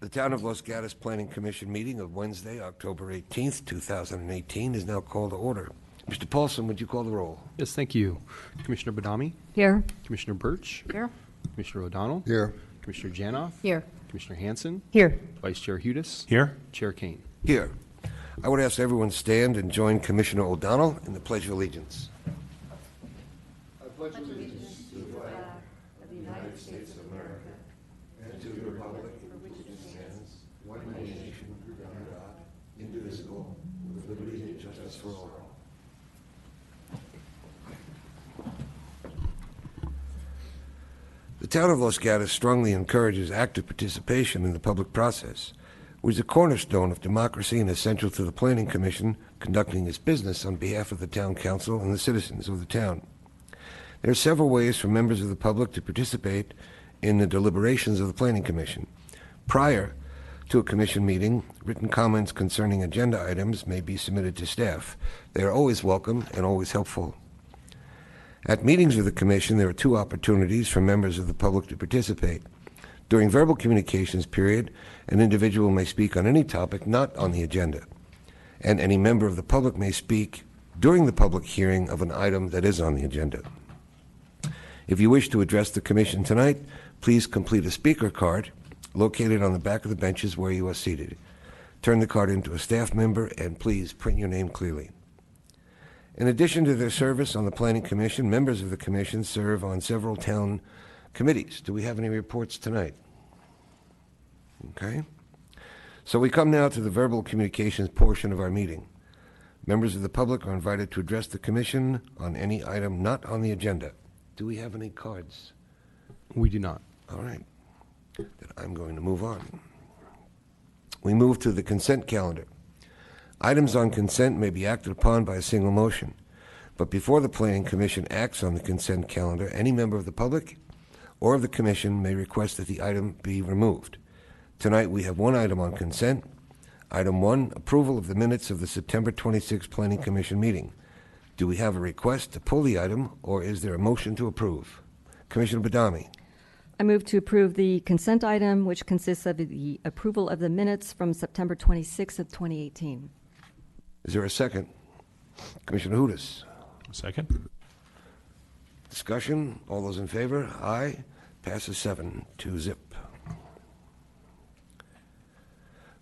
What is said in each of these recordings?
The Town of Los Gatos Planning Commission meeting of Wednesday, October 18th, 2018 is now called to order. Mr. Paulson, would you call the roll? Yes, thank you. Commissioner Badami? Here. Commissioner Birch? Here. Commissioner O'Donnell? Here. Commissioner Janoff? Here. Commissioner Hanson? Here. Vice Chair Hudas? Here. Chair Kane. Here. I would ask everyone to stand and join Commissioner O'Donnell in the Pledge of Allegiance. I pledge allegiance to the flag of the United States of America and to the republic for which it stands, one nation, under God, indivisible, with liberty and justice for all. The Town of Los Gatos strongly encourages active participation in the public process, which is a cornerstone of democracy and essential to the Planning Commission conducting its business on behalf of the Town Council and the citizens of the town. There are several ways for members of the public to participate in the deliberations of the Planning Commission. Prior to a commission meeting, written comments concerning agenda items may be submitted to staff. They are always welcome and always helpful. At meetings of the Commission, there are two opportunities for members of the public to participate. During verbal communications period, an individual may speak on any topic not on the agenda, and any member of the public may speak during the public hearing of an item that is on the agenda. If you wish to address the Commission tonight, please complete a speaker card located on the back of the benches where you are seated. Turn the card into a staff member and please print your name clearly. In addition to their service on the Planning Commission, members of the Commission serve on several town committees. Do we have any reports tonight? Okay. So we come now to the verbal communications portion of our meeting. Members of the public are invited to address the Commission on any item not on the agenda. Do we have any cards? We do not. All right. Then I'm going to move on. We move to the consent calendar. Items on consent may be acted upon by a single motion, but before the Planning Commission acts on the consent calendar, any member of the public or of the Commission may request that the item be removed. Tonight we have one item on consent. Item 1, approval of the minutes of the September 26th Planning Commission meeting. Do we have a request to pull the item, or is there a motion to approve? Commissioner Badami. I move to approve the consent item, which consists of the approval of the minutes from September 26th of 2018. Is there a second? Commissioner Hudas. Second. Discussion. All those in favor? Aye. Passes 7-0.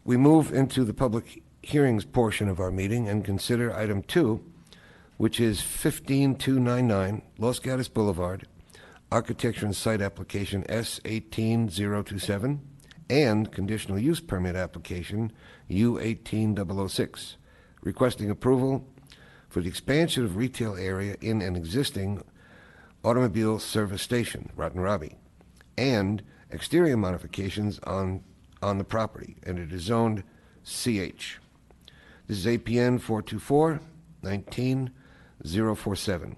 We move into the public hearings portion of our meeting and consider item 2, which is 15299 Los Gatos Boulevard, Architecture and Site Application S18027, and Conditional Use Permit Application U18006, requesting approval for the expansion of retail area in an existing automobile service station, Rotten Robbie, and exterior modifications on the property, and it is zoned CH. This is APN 424-19047.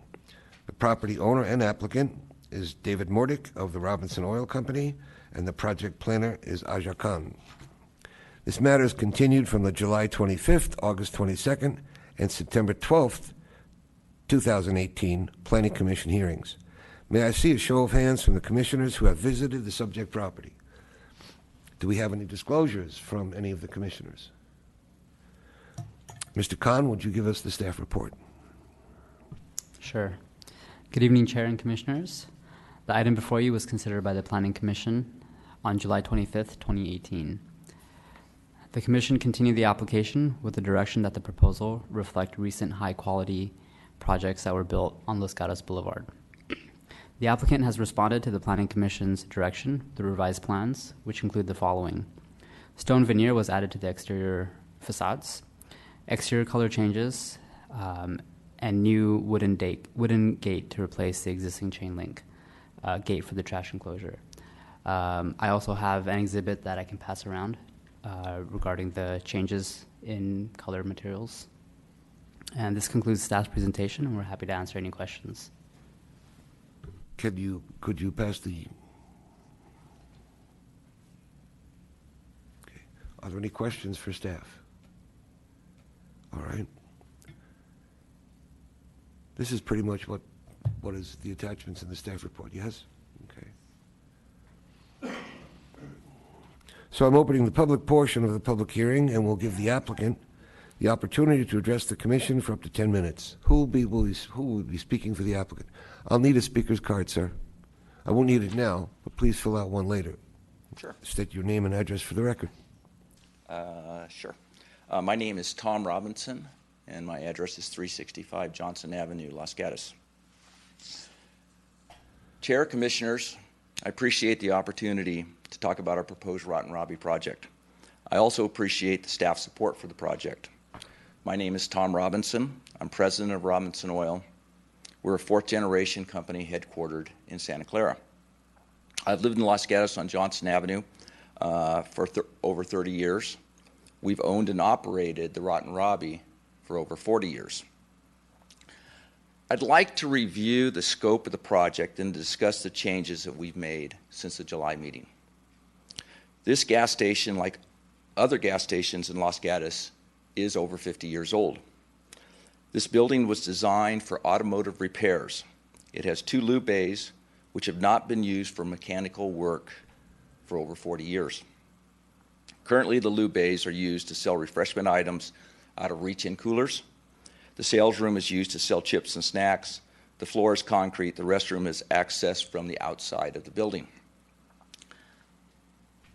The property owner and applicant is David Mordick of the Robinson Oil Company, and the project planner is Aja Khan. This matter is continued from the July 25th, August 22nd, and September 12th, 2018 Planning Commission hearings. May I see a show of hands from the commissioners who have visited the subject property? Do we have any disclosures from any of the commissioners? Mr. Khan, would you give us the staff report? Sure. Good evening, Chair and Commissioners. The item before you was considered by the Planning Commission on July 25th, 2018. The Commission continued the application with the direction that the proposal reflect recent high-quality projects that were built on Los Gatos Boulevard. The applicant has responded to the Planning Commission's direction, the revised plans, which include the following. Stone veneer was added to the exterior facades, exterior color changes, and new wooden gate to replace the existing chain link gate for the trash enclosure. I also have an exhibit that I can pass around regarding the changes in color materials. And this concludes staff's presentation, and we're happy to answer any questions. Could you pass the... Okay. Are there any questions for staff? All right. This is pretty much what is the attachments in the staff report, yes? Okay. So I'm opening the public portion of the public hearing and will give the applicant the opportunity to address the commission for up to 10 minutes. Who will be speaking for the applicant? I'll need a speaker's card, sir. I won't need it now, but please fill out one later. Sure. State your name and address for the record. Sure. My name is Tom Robinson, and my address is 365 Johnson Avenue, Los Gatos. Chair, Commissioners, I appreciate the opportunity to talk about our proposed Rotten Robbie project. I also appreciate the staff support for the project. My name is Tom Robinson. I'm president of Robinson Oil. We're a fourth-generation company headquartered in Santa Clara. I've lived in Los Gatos on Johnson Avenue for over 30 years. We've owned and operated the Rotten Robbie for over 40 years. I'd like to review the scope of the project and discuss the changes that we've made since the July meeting. This gas station, like other gas stations in Los Gatos, is over 50 years old. This building was designed for automotive repairs. It has 2 lube bays, which have not been used for mechanical work for over 40 years. Currently, the lube bays are used to sell refreshment items out of reach-in coolers. The sales room is used to sell chips and snacks. The floor is concrete. The restroom is accessed from the outside of the building.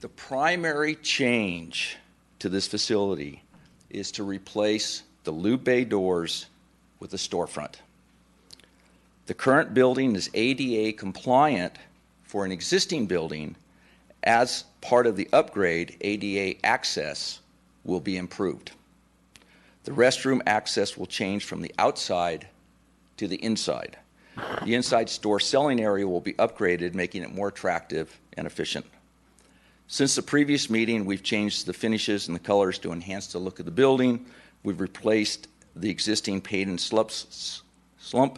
The primary change to this facility is to replace the lube bay doors with a storefront. The current building is ADA compliant for an existing building. As part of the upgrade, ADA access will be improved. The restroom access will change from the outside to the inside. The inside store selling area will be upgraded, making it more attractive and efficient. Since the previous meeting, we've changed the finishes and the colors to enhance the look of the building. We've replaced the existing paint and slump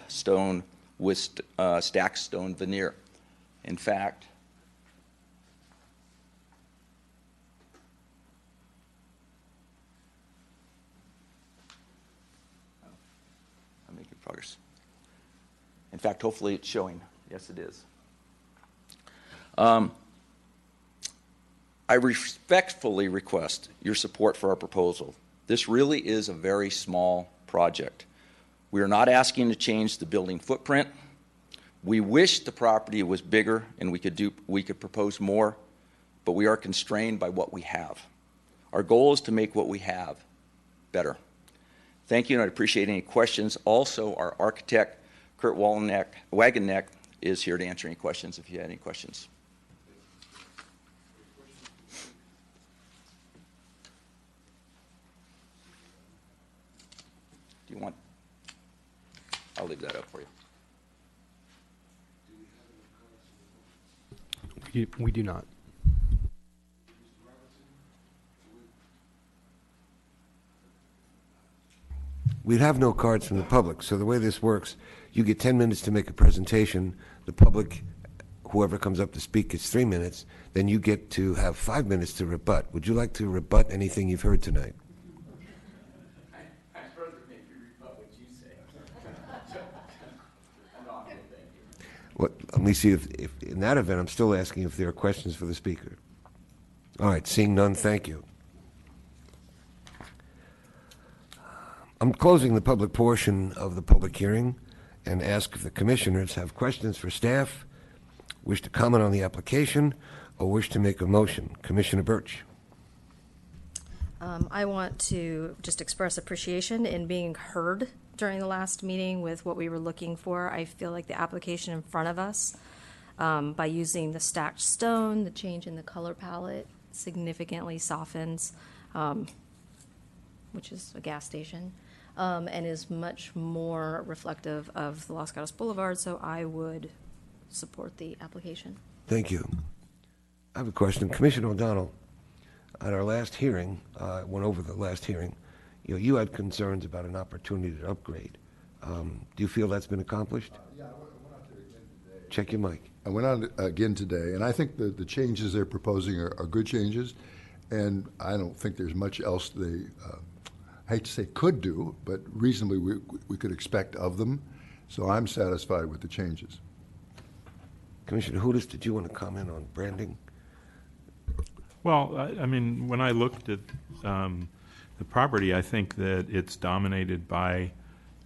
stone with stacked stone veneer. In fact, I'm making progress. In fact, hopefully it's showing. Yes, it is. I respectfully request your support for our proposal. This really is a very small project. We are not asking to change the building footprint. We wish the property was bigger and we could propose more, but we are constrained by what we have. Our goal is to make what we have better. Thank you, and I'd appreciate any questions. Also, our architect, Kurt Wagenknecht, is here to answer any questions if you had any questions. Do you want? I'll leave that up for you. We do not. We'd have no cards from the public, so the way this works, you get 10 minutes to make a presentation. The public, whoever comes up to speak, gets 3 minutes. Then you get to have 5 minutes to rebut. Would you like to rebut anything you've heard tonight? I'd rather make you rebut what you say. Well, let me see if in that event, I'm still asking if there are questions for the speaker. All right, seeing none, thank you. I'm closing the public portion of the public hearing and ask if the commissioners have questions for staff, wish to comment on the application, or wish to make a motion. Commissioner Birch. I want to just express appreciation in being heard during the last meeting with what we were looking for. I feel like the application in front of us, by using the stacked stone, the change in the color palette significantly softens, which is a gas station, and is much more reflective of the Los Gatos Boulevard, so I would support the application. Thank you. I have a question. Commissioner O'Donnell, at our last hearing, went over the last hearing, you had concerns about an opportunity to upgrade. Do you feel that's been accomplished? Yeah, I went out there again today. Check your mic. I went out again today, and I think the changes they're proposing are good changes, and I don't think there's much else they, I hate to say could do, but reasonably we could expect of them. So I'm satisfied with the changes. Commissioner Hudis, did you want to comment on branding? Well, I mean, when I looked at the property, I think that it's dominated by,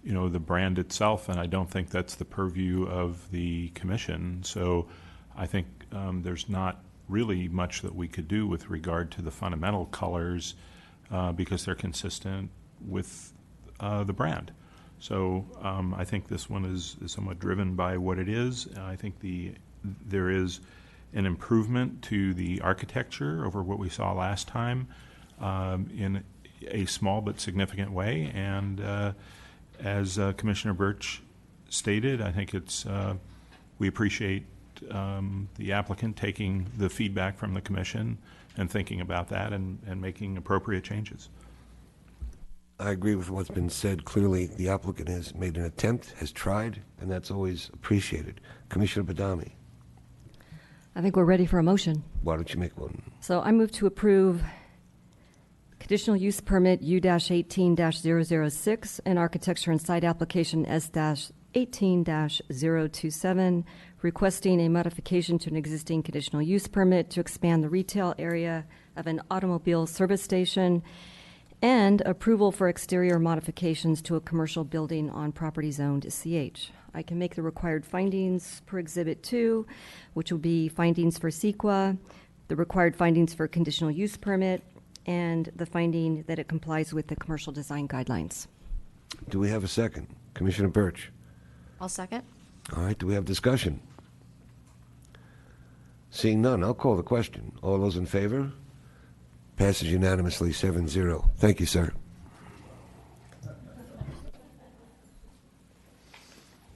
the brand itself, and I don't think that's the purview of the commission. So I think there's not really much that we could do with regard to the fundamental colors because they're consistent with the brand. So I think this one is somewhat driven by what it is. I think there is an improvement to the architecture over what we saw last time in a small but significant way. And as Commissioner Birch stated, I think we appreciate the applicant taking the feedback from the commission and thinking about that and making appropriate changes. I agree with what's been said. Clearly, the applicant has made an attempt, has tried, and that's always appreciated. Commissioner Badami, I think we're ready for a motion. why don't you make one? So I move to approve conditional use permit U-18-006 and architecture and site application S-18-027, requesting a modification to an existing conditional use permit to expand the retail area of an automobile service station, and approval for exterior modifications to a commercial building on property zoned CH. I can make the required findings per Exhibit 2, which will be findings for CEQA, the required findings for conditional use permit, and the finding that it complies with the commercial design guidelines. Do we have a second? Commissioner Birch. I'll second. All right, do we have discussion? Seeing none, I'll call the question. All those in favor? Passes unanimously 7-0. Thank you, sir.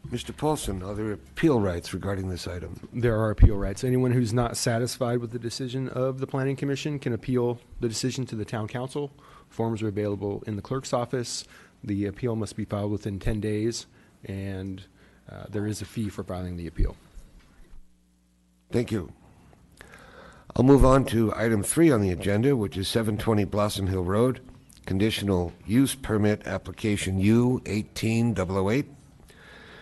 Mr. Paulson, are there appeal rights regarding this item? There are appeal rights. Anyone who's not satisfied with the decision of the Planning Commission can appeal the decision to the Town Council. Forms are available in the clerk's office. The appeal must be filed within 10 days, and there is a fee for filing the appeal. Thank you. I'll move on to item 3 on the agenda, which is 720 Blossom Hill Road, conditional use permit application U-18-008,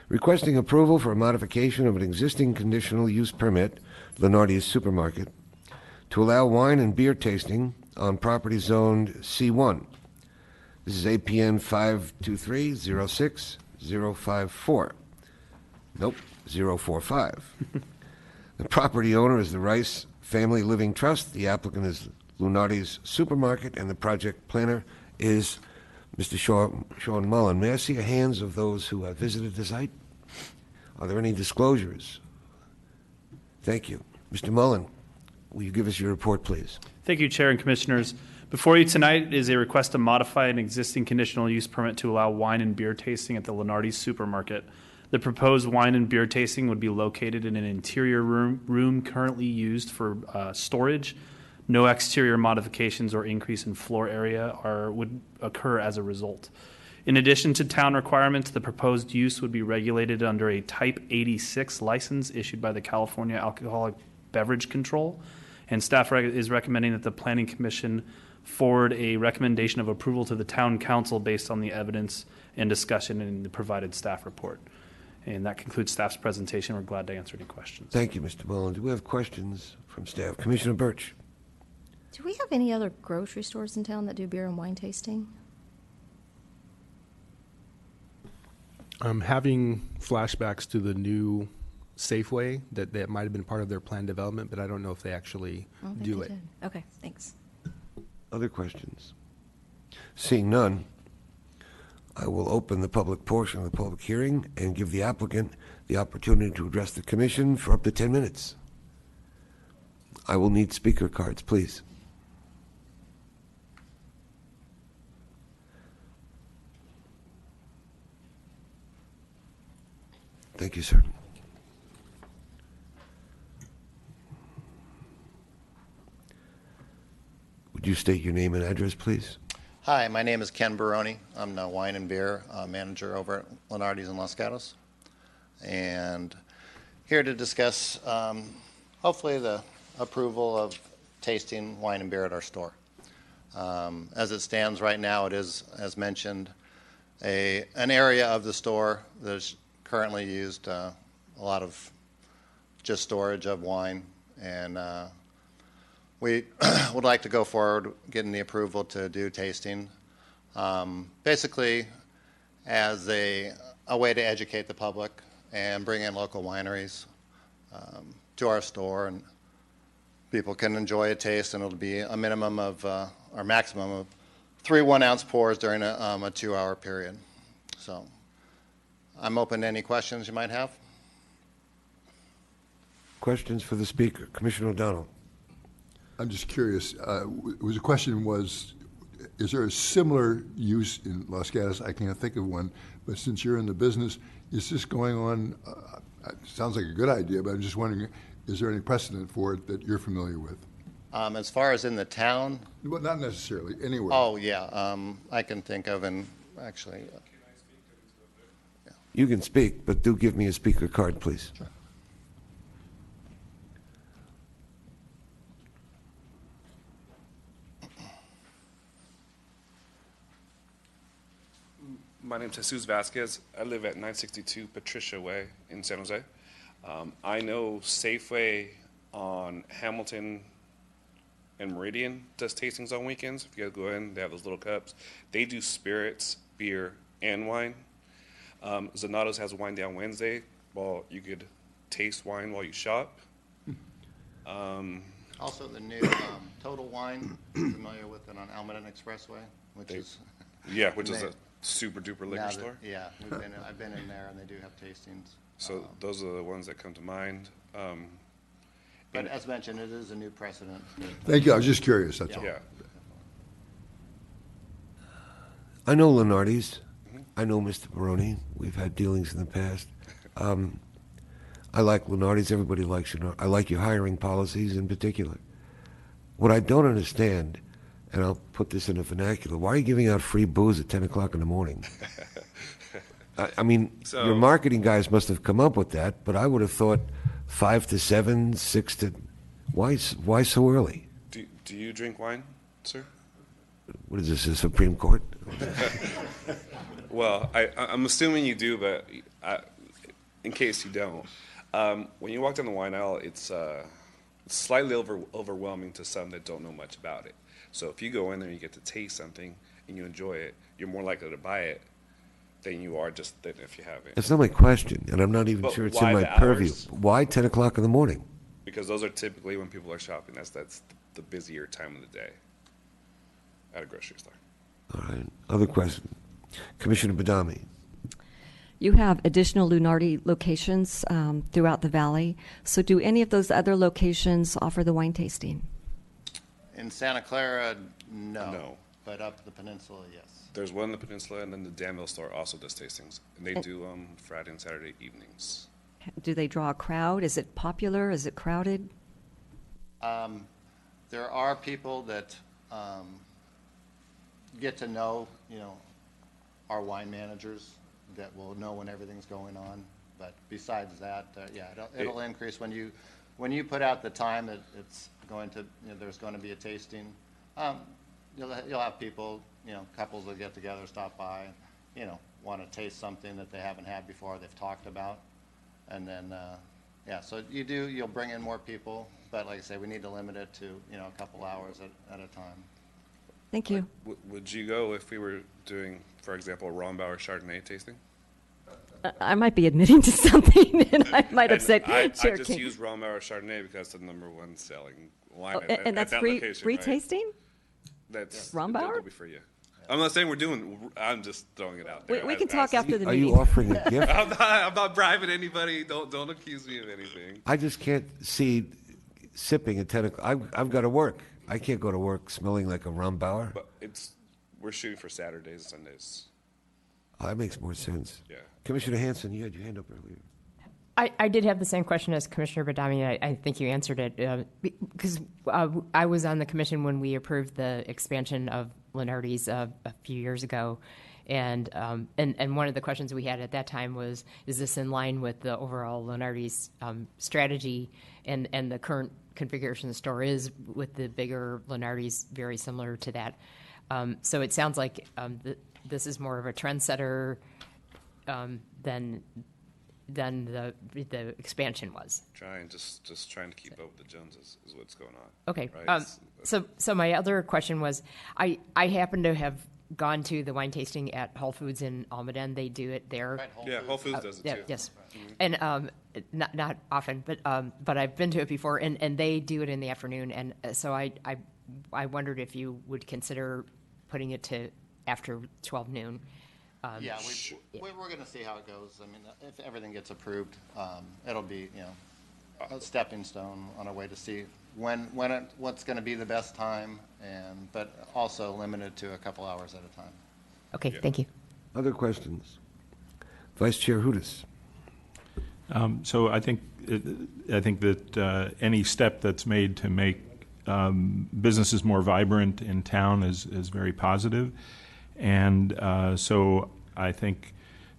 requesting approval for a modification of an existing conditional use permit, Lenardi's Supermarket, to allow wine and beer tasting on property zoned C1. This is APN 523-06-054. Nope, 045. The property owner is the Rice Family Living Trust. The applicant is Lunardi's Supermarket, and the project planner is Mr. Sean Mullen. May I see a hands of those who have visited the site? Are there any disclosures? Thank you. Mr. Mullen, will you give us your report, please? Thank you, Chair and Commissioners. Before you tonight is a request to modify an existing conditional use permit to allow wine and beer tasting at the Lunardi's Supermarket. The proposed wine and beer tasting would be located in an interior room currently used for storage. No exterior modifications or increase in floor area would occur as a result. In addition to town requirements, the proposed use would be regulated under a Type 86 license issued by the California Alcoholic Beverage Control, and staff is recommending that the Planning Commission forward a recommendation of approval to the Town Council based on the evidence and discussion in the provided staff report. And that concludes staff's presentation. We're glad to answer any questions. Thank you, Mr. Mullen. Do we have questions from staff? Commissioner Birch. Do we have any other grocery stores in town that do beer and wine tasting? I'm having flashbacks to the new Safeway that might have been part of their planned development, but I don't know if they actually I don't think do they it. did. Okay, thanks. Other questions? Seeing none, I will open the public portion of the public hearing and give the applicant the opportunity to address the commission for up to 10 minutes. I will need speaker cards, please. Thank you, sir. Would you state your name and address, please? Hi, my name is Ken Baroni. I'm the wine and beer manager over at Lenardi's in Los Gatos. And here to discuss, hopefully, the approval of tasting wine and beer at our store. As it stands right now, it is, as mentioned, an area of the store that's currently used a lot of just storage of wine and we would like to go forward getting the approval to do tasting. Basically, as a way to educate the public and bring in local wineries to our store, and people can enjoy a taste, and it'll be a minimum of, or maximum of 3 1-ounce pours during a 2-hour period. So I'm open to any questions you might have. Questions for the speaker? Commissioner O'Donnell. I'm just curious. The question was, is there a similar use in Los Gatos? I can't think of one, but since you're in the business, is this going on? It sounds like a good idea, but I'm just wondering, is there any precedent for it that you're familiar with? As far as in the town, Well, not necessarily, anywhere. oh, yeah, I can think of, and actually, You can speak, but do give me a speaker card, please. My name's Jesus Vasquez. I live at 962 Patricia Way in San Jose. I know Safeway on Hamilton and Meridian does tastings on weekends. If you guys go in, they have those little cups. They do spirits, beer, and wine. Zanato's has Wine Down Wednesday. Well, you could taste wine while you shop. also the new Total Wine, familiar with it on Almaden Expressway, which is. Yeah, which is They- a super duper now liquor that- store. Yeah, I've been in there, and they do have tastings. So those are the ones that come to mind. But as mentioned, it is a new precedent. Thank you. I was just curious, that's all. Yeah. I know Lenardi's. I know Mr. Baroni. We've had dealings in the past. I like Lenardi's. Everybody likes you. I like your hiring policies in particular. What I don't understand, and I'll put this in a vernacular, why are you giving out free booze at 10 o'clock in the morning? I mean, So- your marketing guys must have come up with that, but I would have thought 5 to 7, 6 to... Why so early? Do you drink wine, sir? What is this, the Supreme Court? Well, I'm assuming you do, but in case you don't, when you walk down the wine aisle, it's slightly overwhelming to some that don't know much about it. So if you go in there and you get to taste something and you enjoy it, you're more likely to buy it than you are just than if you haven't. That's not my question, and I'm not even But sure it's why in my the purview. hours? Why 10 o'clock in the morning? Because those are typically when people are shopping. That's the busier time of the day at a grocery store. All right. Other question. Commissioner Badami. You have additional Lunardi locations throughout the valley. So do any of those other locations offer the wine tasting? In Santa Clara, no. No. But up the peninsula, yes. There's one in the peninsula, and then the Danville store also does tastings, and they do Friday and Saturday evenings. Do they draw a crowd? Is it popular? Is it crowded? There are people that get to know, our wine managers that will know when everything's going on. But besides that, yeah, it'll increase when you put out the time that it's going to, there's going to be a tasting. You'll have people, couples that get together, stop by, want to taste something that they haven't had before, they've talked about. And then, yeah, so you'll bring in more people, but like I say, we need to limit it to, a couple hours at a time. Thank you. Would you go if we were doing, for example, a Rombauer Chardonnay tasting? I might be admitting to something, and I might upset I Chair just King. use Rombauer Chardonnay because it's the #1 selling wine Oh, at and that's that free location, free right? tasting? That's Rombauer? That'll be for you. I'm not saying we're doing. I'm just throwing it out there. We can talk after the Are meeting. you offering a gift? I'm not bribing anybody. Don't accuse me of anything. I just can't see sipping at 10 o'clock. I've got to work. I can't go to work smelling like a Rombauer. But we're shooting for Saturdays and Sundays. Oh, that makes more sense. Yeah. Commissioner Hanson, you had your hand up earlier. I did have the same question as Commissioner Badami. I think you answered it because I was on the commission when we approved the expansion of Lenardi's a few years ago, and one of the questions we had at that time was, is this in line with the overall Lenardi's strategy, and the current configuration of the store is with the bigger Lenardi's very similar to that. So it sounds like this is more of a trendsetter than the expansion was. Just trying to keep up with the Joneses is what's going on. Okay. Right? So my other question was, I happen to have gone to the wine tasting at Whole Foods in Almaden. They do it there. Yeah, Whole Foods does it Yeah, too. yes. And not often, but I've been to it before, and they do it in the afternoon. And so I wondered if you would consider putting it to after 12 noon. Yeah, we're going to see how it goes. I mean, if everything gets approved, it'll be, a stepping stone on our way to see what's going to be the best time, but also limited to a couple hours at a time. Okay, thank you. Other questions? Vice Chair Hudas. So I think that any step that's made to make businesses more vibrant in town is very positive. And so I think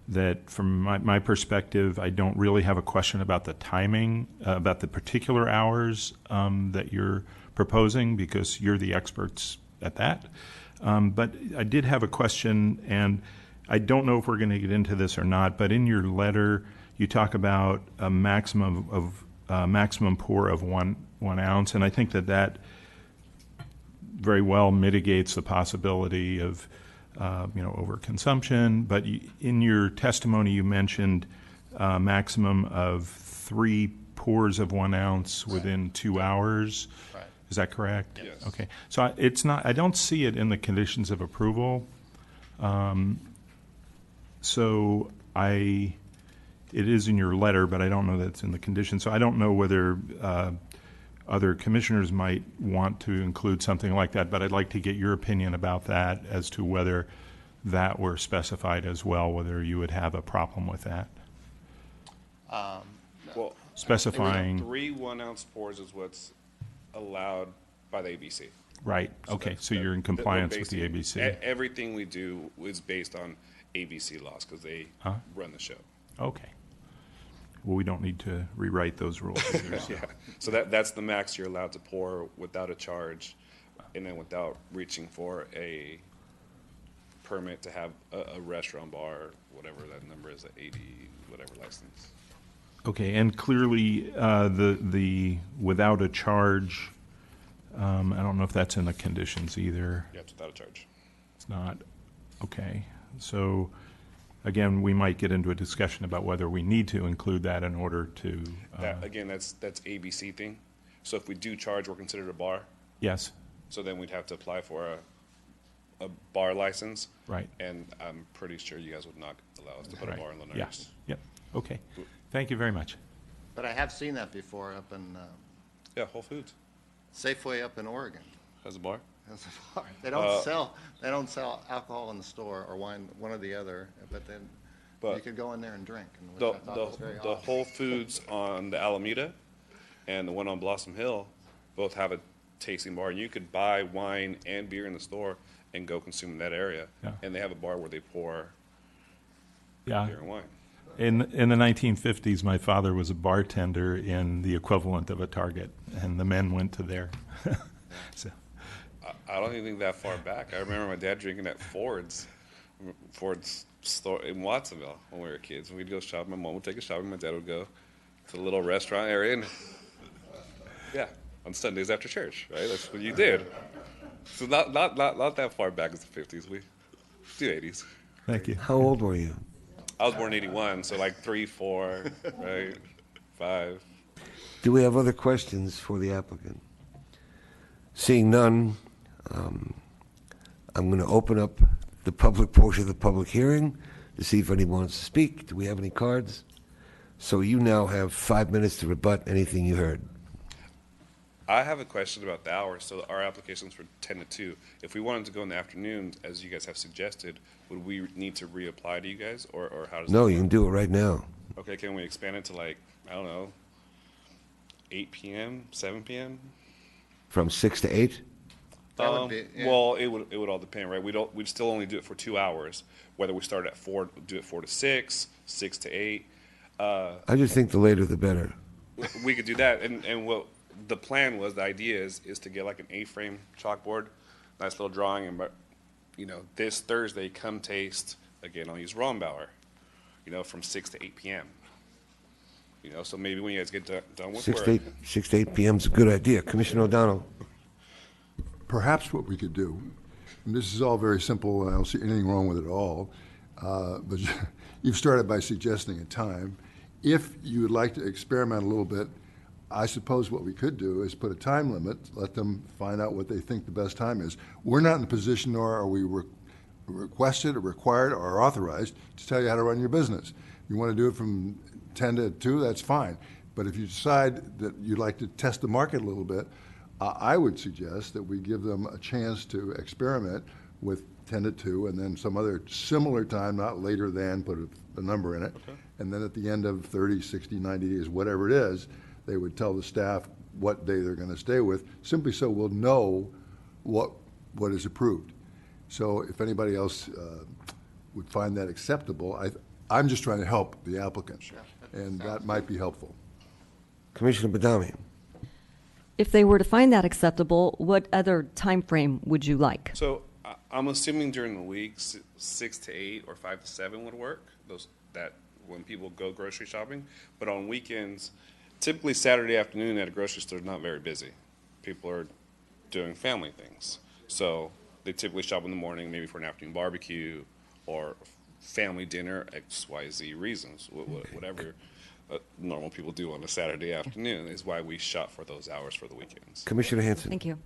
that from my perspective, I don't really have a question about the timing, about the particular hours that you're proposing, because you're the experts at that. But I did have a question, and I don't know if we're going to get into this or not, but in your letter, you talk about a maximum pour of one ounce, and I think that very well mitigates the possibility of overconsumption. But in your testimony, you mentioned a maximum of 3 pours of 1 ounce within 2 hours. Right. Is that correct? Yes. Okay. So it's not. I don't see it in the conditions of approval. It is in your letter, but I don't know that it's in the conditions. So I don't know whether other commissioners might want to include something like that, but I'd like to get your opinion about that as to whether that were specified as well, whether you would have a problem with that. Well, Specifying. 3 1-ounce pours is what's allowed by the ABC. Right. Okay. So you're in compliance with the ABC. Everything we do is based on ABC laws because they run the show. Okay. Well, we don't need to rewrite those rules either. So. Yeah. So that's the max you're allowed to pour without a charge, and then without reaching for a permit to have a restaurant, bar, whatever that number is, 80 whatever license. Okay, and clearly the without a charge, I don't know if that's in the conditions either. Yeah, it's without a charge. It's not. Okay, so again, we might get into a discussion about whether we need to include that in order to. Again, that's ABC thing. So if we do charge, we're considered a bar. Yes. So then we'd have to apply for a bar license. Right. And I'm pretty sure you guys would not allow us to put Right. a bar in Linares. Yes. Yep. Okay. Thank you very much. But I have seen that before up in Yeah, Whole Foods Safeway up in Oregon. has a bar. That's a bar. They don't sell alcohol in the store or wine, one or the other. But then you could go in there and drink, which I thought was very The odd. Whole Foods on the Alameda and the one on Blossom Hill both have a tasting bar, and you could buy wine and beer in the store and go consume in that area. Yeah. And they have a bar where they pour Yeah. beer and wine. In the 1950s, my father was a bartender in the equivalent of a Target, and the men went to there. So. I don't even think that far back. I remember my dad drinking at Ford's store in Watsonville when we were kids. We'd go shopping. My mom would take us shopping. My dad would go to the little restaurant area, and on Sundays after church, right? That's what you did. So not that far back as the 50s. We do 80s. Thank you. How old were you? I was born in 81, so like 3, 4, right? 5. Do we have other questions for the applicant? Seeing none, I'm going to open up the public portion of the public hearing to see if anyone wants to speak. Do we have any cards? So you now have 5 minutes to rebut anything you heard. I have a question about the hours. So our application's for 10 to 2. If we wanted to go in the afternoon, as you guys have suggested, would we need to reapply to you guys, or how does No, that you work? can do it right now. Okay, can we expand it to like, I don't know, 8 p.m., 7 p.m.? From 6 to 8? That would be- yeah. Well, it would all depend, right? We'd still only do it for 2 hours. Whether we start at 4, do it 4 to 6, 6 to 8. I just think the later the better. We could do that, and what the plan was, the idea is to get like an A-frame chalkboard, nice little drawing, and this Thursday, come taste again. I'll use Rombauer, from 6 to 8 p.m. You know, so maybe when you guys get done with 6 work. to 8 p.m. is a good idea. Commissioner O'Donnell. Perhaps what we could do, and this is all very simple, and I don't see anything wrong with it at all, but you've started by suggesting a time. If you would like to experiment a little bit, I suppose what we could do is put a time limit, let them find out what they think the best time is. We're not in a position, nor are we requested or required or authorized to tell you how to run your business. If you want to do it from 10 to 2, that's fine. But if you decide that you'd like to test the market a little bit, I would suggest that we give them a chance to experiment with 10 to 2 and then some other similar time, not later than, put a number in it. Okay. And then at the end of 30, 60, 90 days, whatever it is, they would tell the staff what day they're going to stay with, simply so we'll know what is approved. So if anybody else would find that acceptable, I'm just trying to help the applicant, and that might be helpful. Commissioner Badami. If they were to find that acceptable, what other time frame would you like? So I'm assuming during the week, 6 to 8 or 5 to 7 would work. That when people go grocery shopping, but on weekends, typically Saturday afternoon at a grocery store is not very busy. People are doing family things, so they typically shop in the morning, maybe for an afternoon barbecue or family dinner, XYZ reasons, whatever. Normal people do on a Saturday afternoon is why we shop for those hours for the weekends. Commissioner Hanson. Thank you.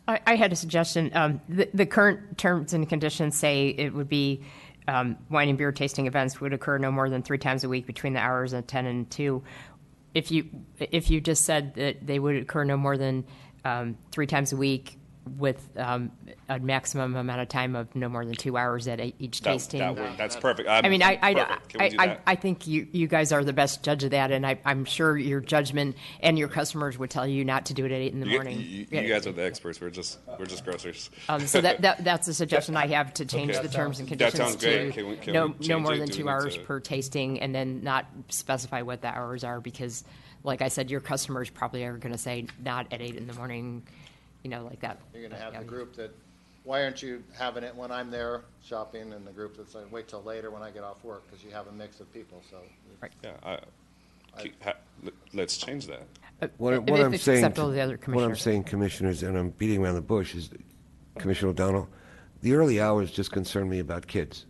I had a suggestion. The current terms and conditions say it would be wine and beer tasting events would occur no more than 3 times a week between the hours of 10 and 2. If you just said that they would occur no more than 3 times a week with a maximum amount of time of no more than 2 hours at each tasting. That's perfect. I think you guys are the best judge of that, and I'm sure your judgment and your customers would tell you not to do it at 8 in the morning. You guys are the experts. We're just grocers. So that's a suggestion I have to change the terms and conditions. That sounds great. To No more than 2 hours per tasting, and then not specify what the hours are, because, like I said, your customers probably are going to say not at 8 in the morning. Like that. You're going to have the group that, why aren't you having it when I'm there shopping, and the group that's like, wait till later when I get off work, because you have a mix of people. So, right. Yeah, let's change that. What I'm saying, commissioners, and I'm beating around the bush, is Commissioner O'Donnell, the early hours just concern me about kids,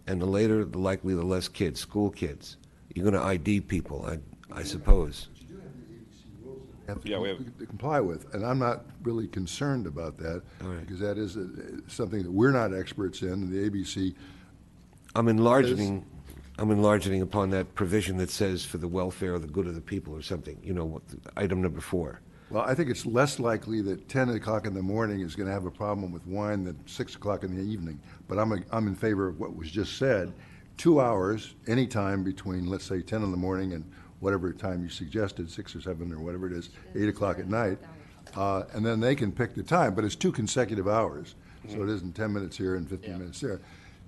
and the later, the likely the less kids, school kids. You're going to ID people, I suppose. Have to comply with, and I'm not really concerned about that, because that is something that we're not experts in. The ABC. I'm enlarging upon that provision that says for the welfare or the good of the people or something. Item number 4. Well, I think it's less likely that 10 o'clock in the morning is going to have a problem with wine than 6 o'clock in the evening. But I'm in favor of what was just said. 2 hours, any time between, let's say, 10 in the morning and whatever time you suggested, 6 or 7 or whatever it is, 8 o'clock at night, and then they can pick the time, but it's 2 consecutive hours, so it isn't 10 minutes here and 15 minutes there.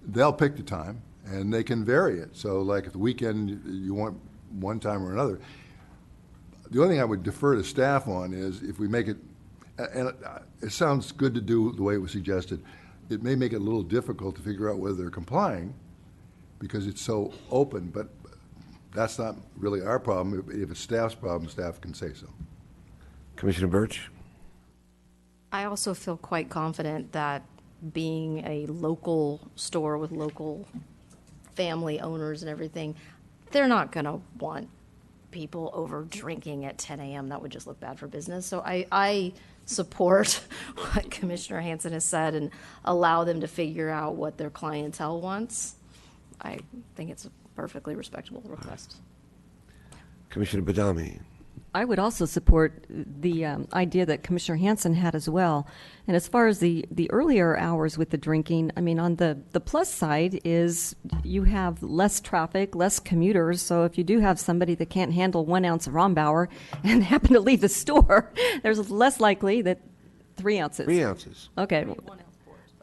They'll pick the time, and they can vary it. So like if the weekend you want one time or another. The only thing I would defer to staff on is if we make it, and it sounds good to do the way it was suggested, it may make it a little difficult to figure out whether they're complying because it's so open, but that's not really our problem. If it's staff's problem, staff can say so. Commissioner Birch? I also feel quite confident that being a local store with local family owners and everything, they're not going to want people over drinking at 10 a.m. That would just look bad for business. So I support what Commissioner Hanson has said and allow them to figure out what their clientele wants. I think it's a perfectly respectable request. Commissioner Badami. I would also support the idea that Commissioner Hanson had as well. And as far as the earlier hours with the drinking, I mean, on the plus side is you have less traffic, less commuters. So if you do have somebody that can't handle 1 ounce of Rombauer and happen to leave the store, there's less likely that 3 ounces. 3 ounces. Okay.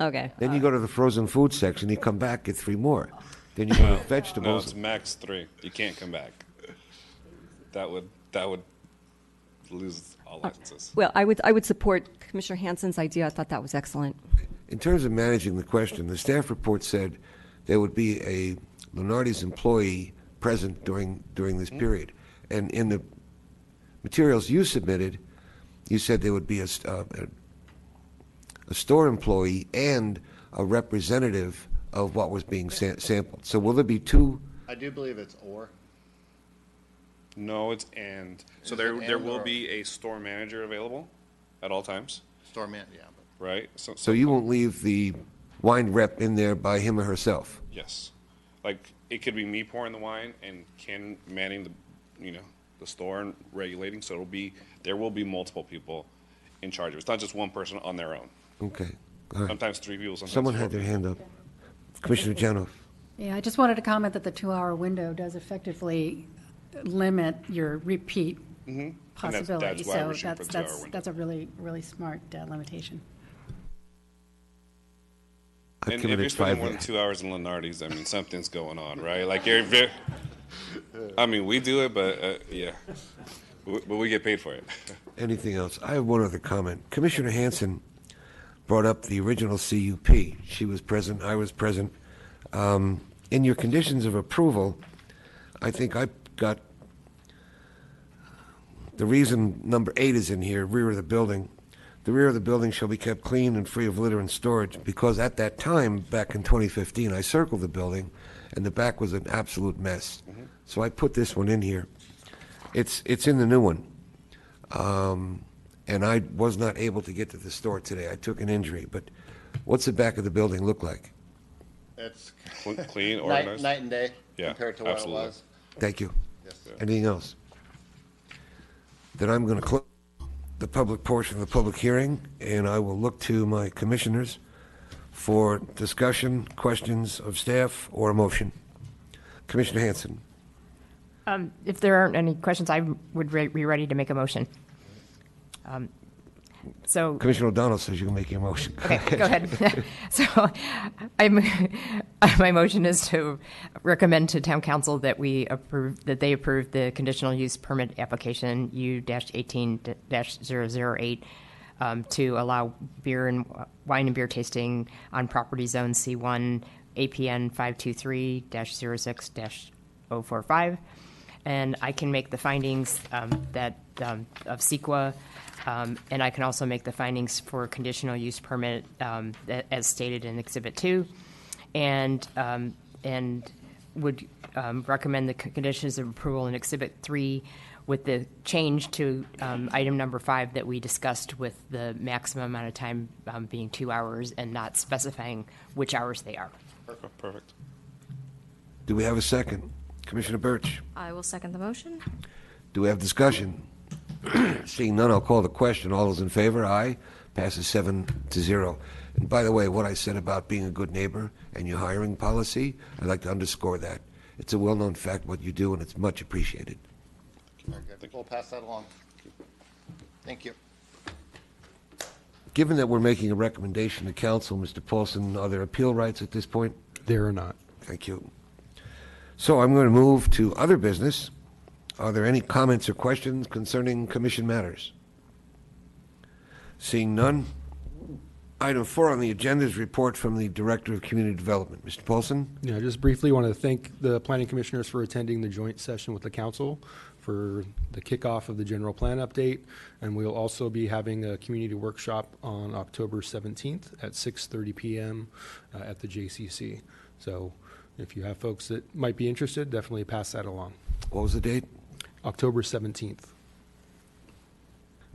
Okay. Then you go to the frozen food section, you come back, get 3 more. Then you go to vegetables. No, it's max 3. You can't come back. That would lose all licenses. Well, I would support Commissioner Hanson's idea. I thought that was excellent. In terms of managing the question, the staff report said there would be a Lunardi's employee present during this period. And in the materials you submitted, you said there would be a store employee and a representative of what was being sampled. So will there be two? I do believe it's or. No, it's and. So Is there it there and will or- be a store manager available at all times, Store man, yeah. But right? So you won't leave the wine rep in there by him or herself? Yes. Like, it could be me pouring the wine and Ken manning the store and regulating, so there will be multiple people in charge of it. It's not just one person on their own. Okay. All right. Sometimes 3 people, sometimes Someone 4 had their people. hand up. Commissioner Janoff. Yeah, I just wanted to comment that the 2-hour window does effectively limit your repeat And possibility. that's why we're shooting for the 2-hour window. That's a really, really smart limitation. I've And if committed you're spending 5 more than years. 2 hours in Lenardi's, I mean, something's going on, right? Like, I mean, we do it, but yeah. But we get paid for it. Anything else? I have one other comment. Commissioner Hanson brought up the original CUP. She was present, I was present. In your conditions of approval, I think I got, the reason number 8 is in here, rear of the building. The rear of the building shall be kept clean and free of litter and storage, because at that time, back in 2015, I circled the building, and the back was an absolute mess. So I put this one in here. It's in the new one. And I was not able to get to the store today. I took an injury, but what's the back of the building look like? it's Clean, night, organized. night and day Yeah, compared to what absolutely. it was. Thank you. Yes, sir. Anything else? Then I'm going to close the public portion of the public hearing, and I will look to my commissioners for discussion, questions of staff, or a motion. Commissioner Hanson. If there aren't any questions, I would be ready to make a motion. So, Commissioner O'Donnell says you can make your motion. okay, go ahead. So, my motion is to recommend to Town Council that they approve the conditional use permit application U-18-008 to allow wine and beer tasting on property zone C1 APN 523-06-045. And I can make the findings of CEQA, and I can also make the findings for conditional use permit as stated in Exhibit 2, and would recommend the conditions of approval in Exhibit 3 with the change to item number 5 that we discussed, with the maximum amount of time being 2 hours and not specifying which hours they are. Perfect. Do we have a second? Commissioner Birch. I will second the motion. Do we have discussion? Seeing none, I'll call the question. All those in favor? Aye. Passes 7-0. And by the way, what I said about being a good neighbor and your hiring policy, I'd like to underscore that. It's a well-known fact what you do, and it's much appreciated. Very good. We'll pass that along. Thank you. Given that we're making a recommendation to council, Mr. Paulson, are there appeal rights at this point? There or not. Thank you. So I'm going to move to other business. Are there any comments or questions concerning commission matters? Seeing none. Item 4 on the agenda is report from the Director of Community Development. Mr. Paulson? Yeah, I just briefly want to thank the planning commissioners for attending the joint session with the council for the kickoff of the general plan update. And we'll also be having a community workshop on October 17th at 6:30 p.m. At the JCC. So if you have folks that might be interested, definitely pass that along. What was the date? October 17th.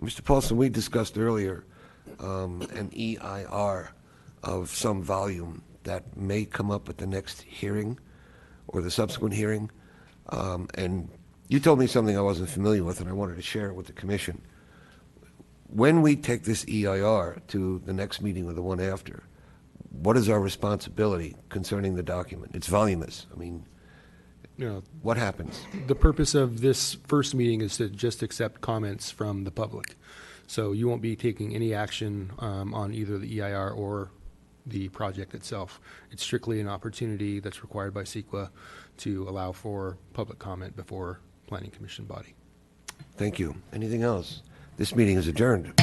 Mr. Paulson, we discussed earlier an EIR of some volume that may come up at the next hearing or the subsequent hearing. And you told me something I wasn't familiar with, and I wanted to share it with the commission. When we take this EIR to the next meeting or the one after, what is our responsibility concerning the document? It's voluminous. I mean, You know, what happens? the purpose of this first meeting is to just accept comments from the public. So you won't be taking any action on either the EIR or the project itself. It's strictly an opportunity that's required by CEQA to allow for public comment before Planning Commission body. Thank you. Anything else? This meeting is adjourned.